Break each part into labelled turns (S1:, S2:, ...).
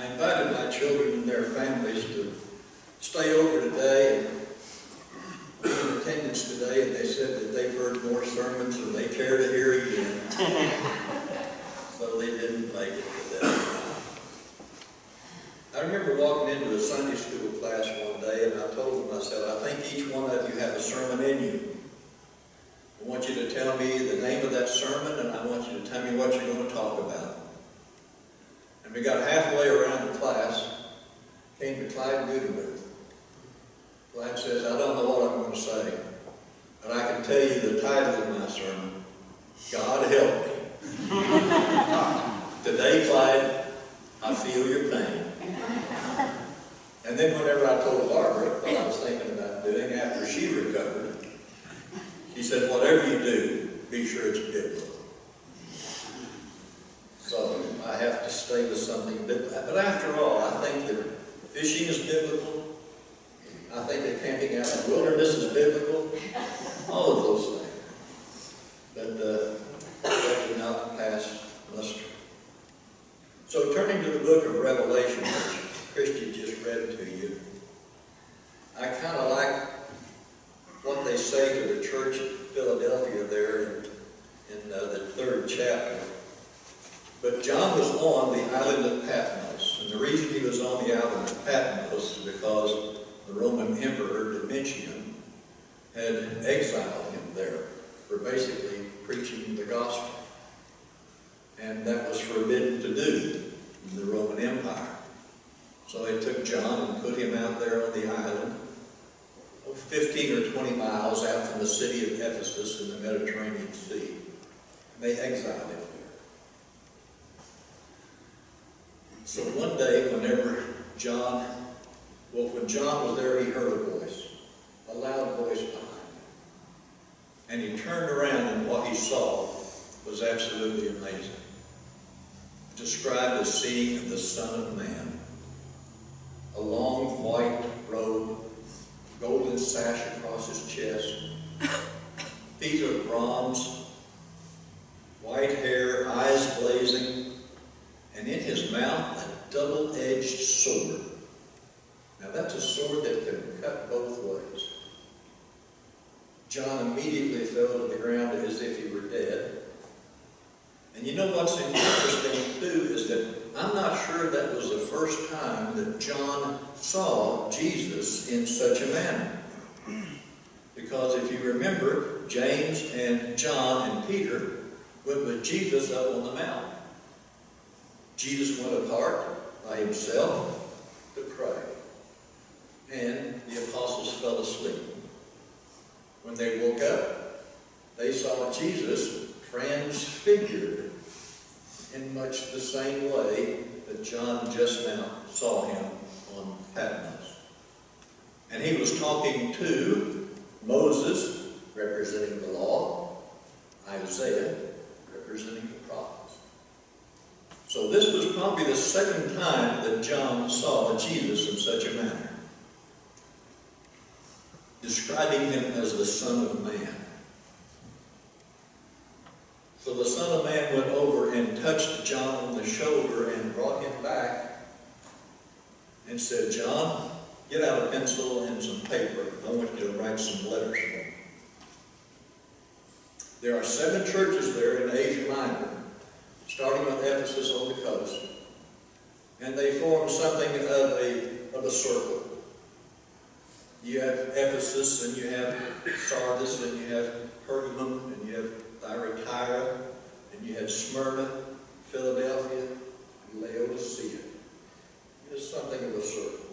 S1: I invited my children and their families to stay over today and be in attendance today, and they said that they've heard more sermons than they care to hear again. So they didn't make it today. I remember walking into a Sunday school class one day, and I told them, I said, I think each one of you have a sermon in you. I want you to tell me the name of that sermon, and I want you to tell me what you're going to talk about. And we got halfway around the class, came to Clyde Gutenberg. Clyde says, I don't know what I'm going to say, but I can tell you the title of my sermon, God Help Me. Today, Clyde, I feel your pain. And then whenever I told Barbara what I was thinking about doing after she recovered, she said, whatever you do, be sure it's biblical. So I have to stay with something biblical. But after all, I think that fishing is biblical. I think that camping out in the wilderness is biblical. All of those things. But that did not pass muster. So turning to the book of Revelation, which Christian just read to you, I kind of like what they say to the church at Philadelphia there in the 3rd chapter. But John was on the island of Patmos. And the reason he was on the island of Patmos is because the Roman Emperor Domitian had exiled him there for basically preaching the gospel. And that was forbidden to do in the Roman Empire. So they took John and put him out there on the island, 15 or 20 miles out from the city of Ephesus in the Mediterranean Sea. And they exiled him there. So one day, when John was there, he heard a voice, a loud voice behind him. And he turned around, and what he saw was absolutely amazing. Described as seeing the Son of Man. A long white robe, golden sash across his chest, feet of bronze, white hair, eyes blazing, and in his mouth a double-edged sword. Now that's a sword that can cut both ways. John immediately fell to the ground as if he were dead. And you know what's interesting too is that I'm not sure that was the first time that John saw Jesus in such a manner. Because if you remember, James and John and Peter went with Jesus up on the mountain. Jesus went apart by himself to pray. And the apostles fell asleep. When they woke up, they saw Jesus transfigured in much the same way that John just now saw him on Patmos. And he was talking to Moses, representing the law, Isaiah, representing the prophets. So this was probably the second time that John saw Jesus in such a manner, describing him as the Son of Man. So the Son of Man went over and touched John on the shoulder and brought him back and said, John, get out a pencil and some paper. I want you to write some letters for me. There are 7 churches there in Asia Minor, starting with Ephesus on the coast. And they form something of a circle. You have Ephesus, and you have Sardis, and you have Pergamum, and you have Thyatira, and you had Smyrna, Philadelphia, and Laodicea. It is something of a circle.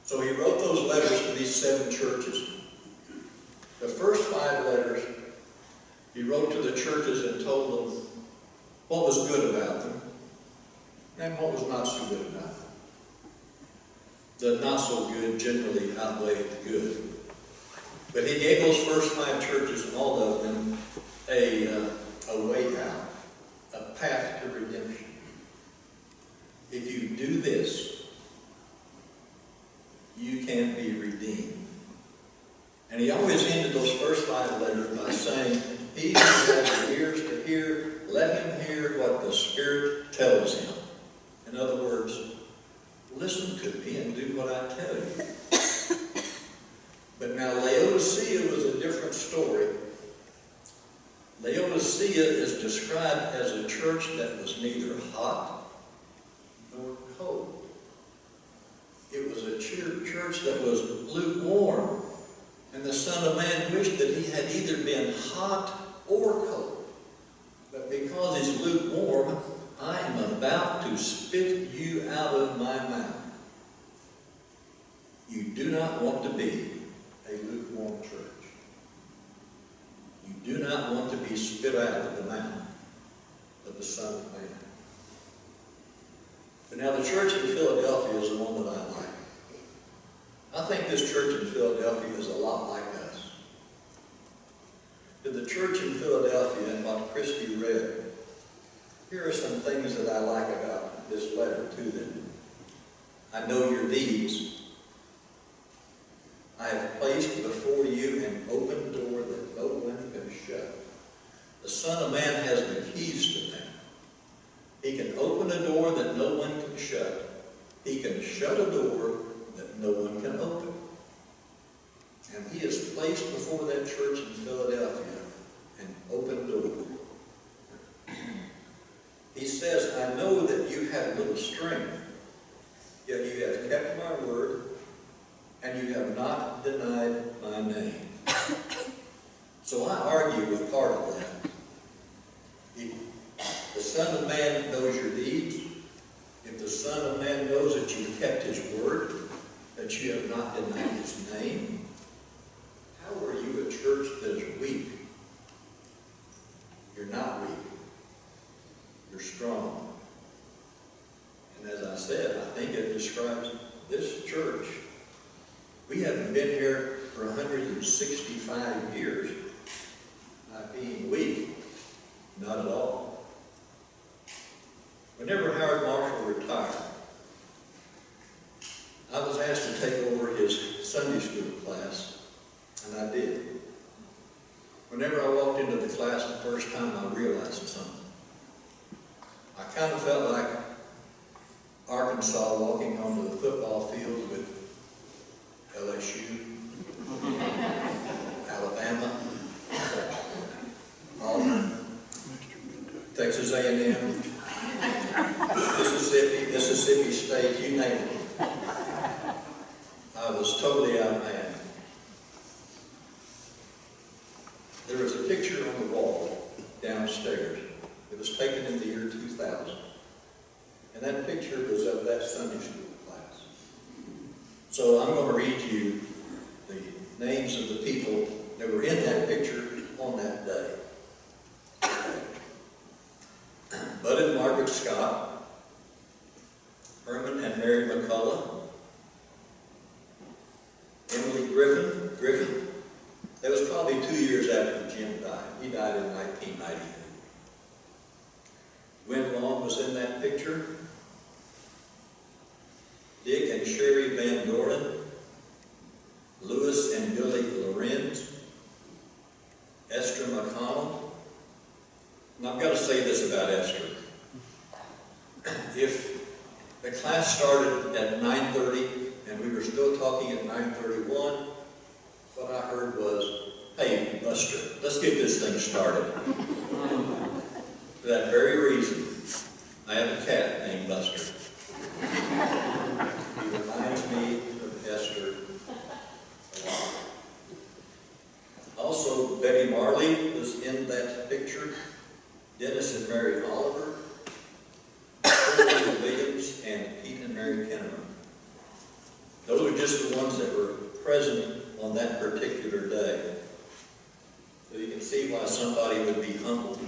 S1: So he wrote those letters to these 7 churches. The first 5 letters he wrote to the churches and told them what was good about them and what was not so good about them. The not so good generally outweighed the good. But he gave those first 5 churches, all of them, a way out, a path to redemption. If you do this, you can be redeemed. And he always ended those first 5 letters by saying, he who has ears to hear, let him hear what the Spirit tells him. In other words, course, listen to me and do what I tell you. But now Laodicea was a different story. Laodicea is described as a church that was neither hot nor cold. It was a church that was lukewarm. And the Son of Man wished that he had either been hot or cold. But because he's lukewarm, I am about to spit you out of my mouth. You do not want to be a lukewarm church. You do not want to be spit out of the mouth of the Son of Man. But now the church in Philadelphia is the one that I like. I think this church in Philadelphia is a lot like us. To the church in Philadelphia and what Christy read, here are some things that I like about this letter to them. I know your deeds. I have placed before you an open door that no one can shut. The Son of Man has the keys to that. He can open a door that no one can shut. He can shut a door that no one can open. And he has placed before that church in Philadelphia an open door. He says, I know that you have little strength, yet you have kept my word, and you have not denied my name. So I argue with part of that. If the Son of Man knows your deeds, if the Son of Man knows that you've kept his word, that you have not denied his name, how are you a church that is weak? You're not weak. You're strong. And as I said, I think it describes this church. We haven't been here for 165 years. Not being weak, not at all. Whenever Howard Marshall retired, I was asked to take over his Sunday school class, and I did. Whenever I walked into the class the first time, I realized something. I kind of felt like Arkansas walking onto the football field with LSU, Alabama, Auburn, Texas A&M, Mississippi State, you name it. I was totally outmanned. There was a picture on the wall downstairs. It was taken in the year 2000. And that picture was of that Sunday school class. So I'm going to read you the names of the people that were in that picture on that day. Bud and Margaret Scott, Herman and Mary McCullough, Emily Griffin. That was probably 2 years after Jim died. He died in 1998. Gwen Long was in that picture. Dick and Sherry Van Doren, Louis and Billy Lorenz, Esther McConnell. And I've got to say this about Esther. If the class started at 9:30 and we were still talking at 9:31, what I heard was, hey, Buster, let's get this thing started. For that very reason, I have a cat named Buster. He reminds me of Esther a lot. Also, Betty Marley was in that picture. Dennis and Mary Oliver, William Williams, and Pete and Mary Kenneman. Those are just the ones that were present on that particular day. So you can see why somebody would be humbled.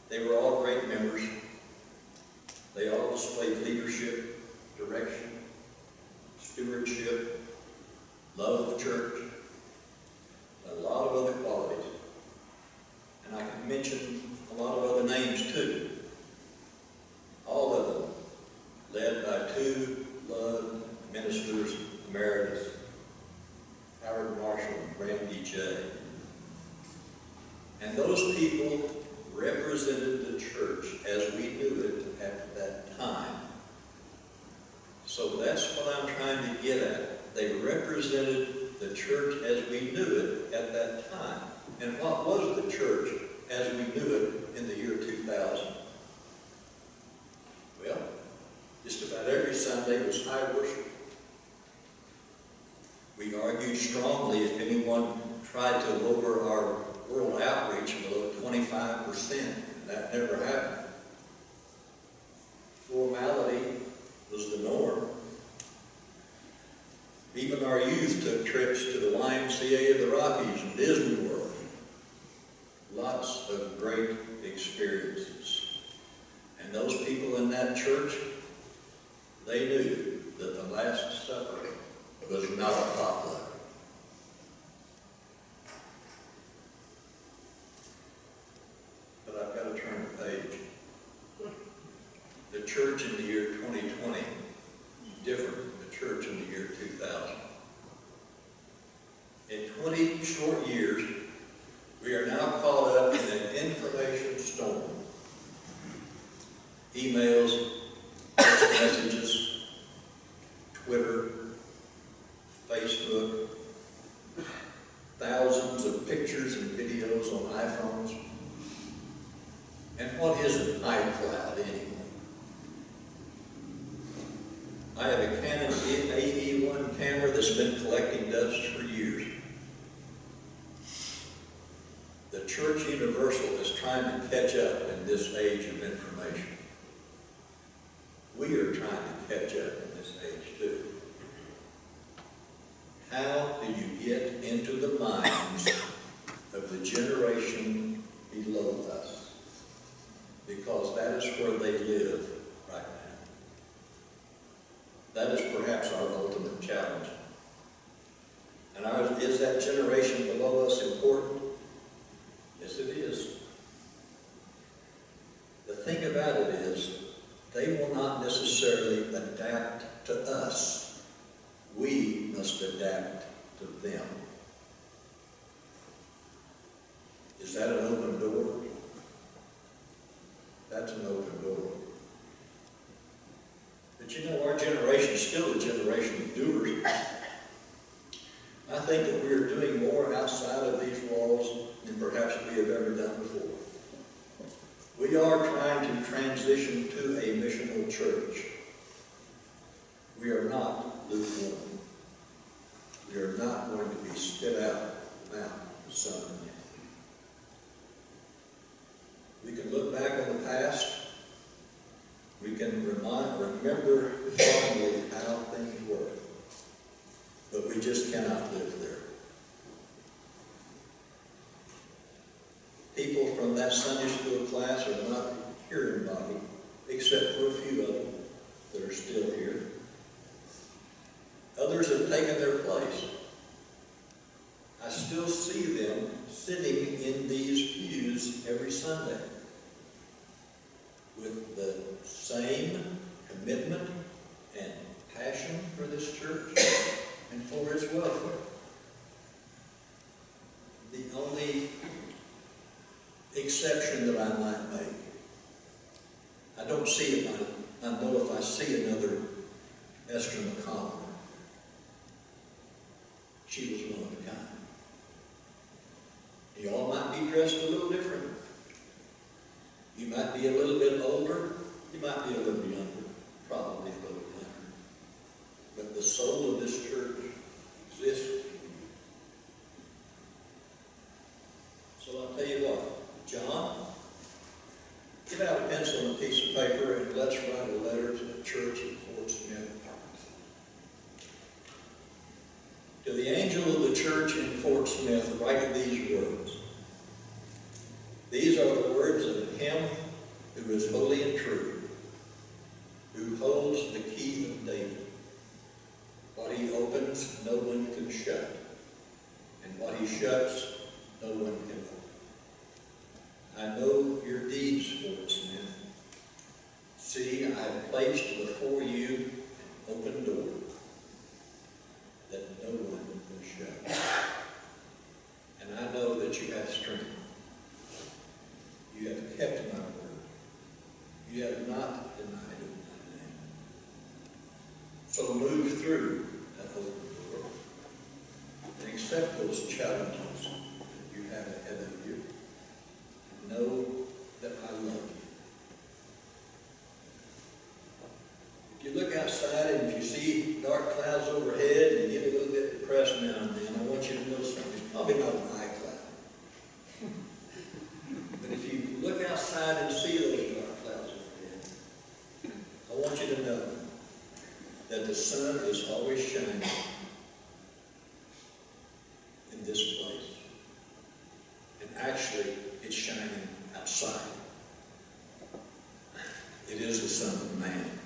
S1: They were all great members. They all displayed leadership, direction, stewardship, love of church, a lot of other qualities. And I can mention a lot of other names too. All of them led by two loved ministers emeritus, Howard Marshall and Randy J. And those people represented the church as we knew it at that time. So that's what I'm trying to get at. They represented the church as we knew it at that time. And what was the church as we knew it in the year 2000? Well, just about every Sunday was high worship. We argued strongly if anyone tried to lower our world outreach below 25%, and that never happened. Formality was the norm. Even our youth took trips to the YMCA of the Rockies and Disney World. Lots of great experiences. And those people in that church, they knew that the Last Supper was not a potluck. But I've got to turn the page. The church in the year 2020 is different from the church in the year 2000. In 20 short years, we are now caught up in an information storm. Emails, text messages, Twitter, Facebook, thousands of pictures and videos on iPhones. And what is an iCloud anymore? I have a Canon AE1 camera that's been collecting dust for years. The Church Universal is trying to catch up in this age of information. We are trying to catch up in this age too. How do you get into the minds of the generation below us? Because that is where they live right now. That is perhaps our ultimate challenge. And is that generation below us important? Yes, it is. The thing about it is, they will not necessarily adapt to us. We must adapt to them. Is that an open door? That's an open door. But you know, our generation is still a generation of doers. I think that we are doing more outside of these walls than perhaps we have ever done before. We are trying to transition to a missional church. We are not lukewarm. We are not going to be spit out of the mouth of the Son. We can look back on the past. We can remember fondly how things were. But we just cannot live there. People from that Sunday school class are not here in body, except for a few of them that are still here. Others have taken their place. I still see them sitting in these pews every Sunday with the same commitment and passion for this church and for its welfare. The only exception that I might make, I don't see it, I know if I see another Esther McConnell, she was one of a kind. You all might be dressed a little different. You might be a little bit older, you might be a little younger, probably a little younger. But the soul of this church exists. So I'll tell you what, John, get out a pencil and a piece of paper and let's write a letter to the church in Fort Smith. To the angel of the church in Fort Smith, write these words. These are the words of him who is holy and true, who holds the key of David. What he opens, no one can shut, and what he shuts, no one can open. I know your deeds, Fort Smith. See, I have placed before you an open door that no one can shut. And I know that you have strength. You have kept my word. You have not denied my name. So move through that open door and accept those challenges that you have ahead of you. And know that I love you. If you look outside and if you see dark clouds overhead and you get a little bit depressed now and then, I want you to know something. It's probably not an eye cloud. But if you look outside and see those dark clouds overhead, I want you to know that the sun is always shining in this place. And actually, it's shining outside. It is the Son of Man.